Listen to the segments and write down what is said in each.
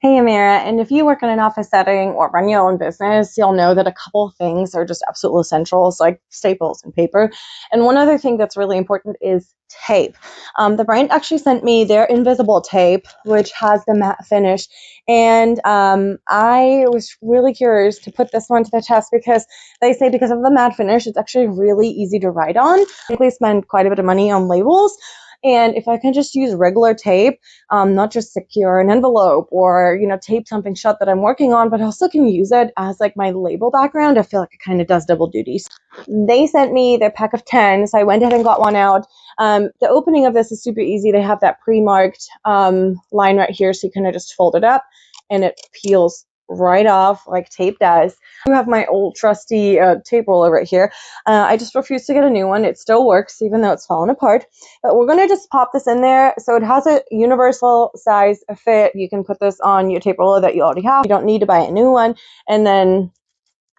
Hey, Amira, and if you work in an office setting or run your own business, you'll know that a couple of things are just absolute essentials, like staples and paper. And one other thing that's really important is tape. The brand actually sent me their invisible tape, which has the matte finish. And I was really curious to put this one to the test because they say because of the matte finish, it's actually really easy to write on. I think we spend quite a bit of money on labels. And if I can just use regular tape, not just secure an envelope or, tape something shut that I'm working on, but also can use it as like my label background, I feel like it kind of does double duties. They sent me their pack of 10, so I went ahead and got one out. The opening of this is super easy. They have that pre-marked line right here, so you kind of just fold it up and it peels right off like tape does. I have my old trusty tape roller right here. I just refuse to get a new one. It still works even though it's fallen apart. But we're going to just pop this in there. So it has a universal size fit. You can put this on your tape roller that you already have. You don't need to buy a new one. And then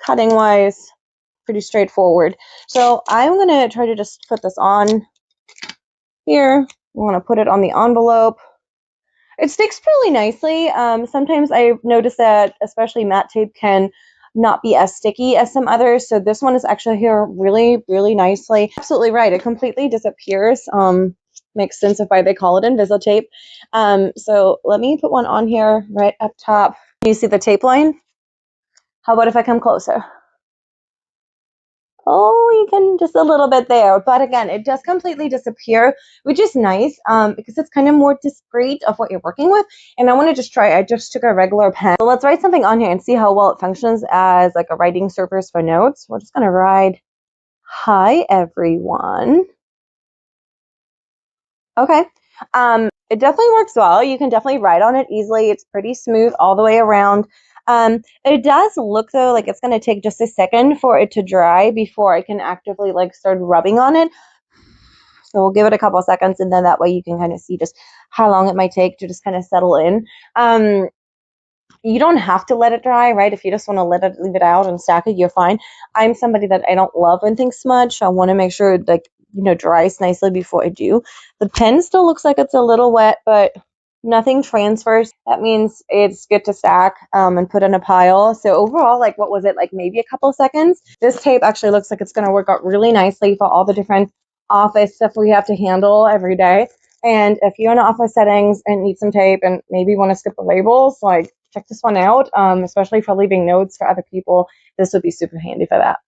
cutting wise, pretty straightforward. So I'm going to try to just put this on here. I want to put it on the envelope. It sticks really nicely. Sometimes I've noticed that especially matte tape can not be as sticky as some others. So this one is actually here really, really nicely. Absolutely right. It completely disappears. Makes sense of why they call it Invisible tape. So let me put one on here right up top. Do you see the tape line? How about if I come closer? Oh, you can just a little bit there. But again, it does completely disappear, which is nice because it's kind of more discreet of what you're working with. And I want to just try, I just took a regular pen. So let's write something on here and see how well it functions as like a writing surface for notes. We're just going to write, hi, everyone. Okay. It definitely works well. You can definitely write on it easily. It's pretty smooth all the way around. It does look though like it's going to take just a second for it to dry before I can actively like start rubbing on it. So we'll give it a couple of seconds and then that way you can kind of see just how long it might take to just kind of settle in. You don't have to let it dry, right? If you just want to leave it out and stack it, you're fine. I'm somebody that I don't love when things smudge. I want to make sure it dries nicely before I do. The pen still looks like it's a little wet, but nothing transfers. That means it's good to stack and put in a pile. So overall, like what was it, like maybe a couple seconds? This tape actually looks like it's going to work out really nicely for all the different office stuff we have to handle every day. And if you're in office settings and need some tape and maybe want to skip the labels, like check this one out, especially for leaving notes for other people. This would be super handy for that.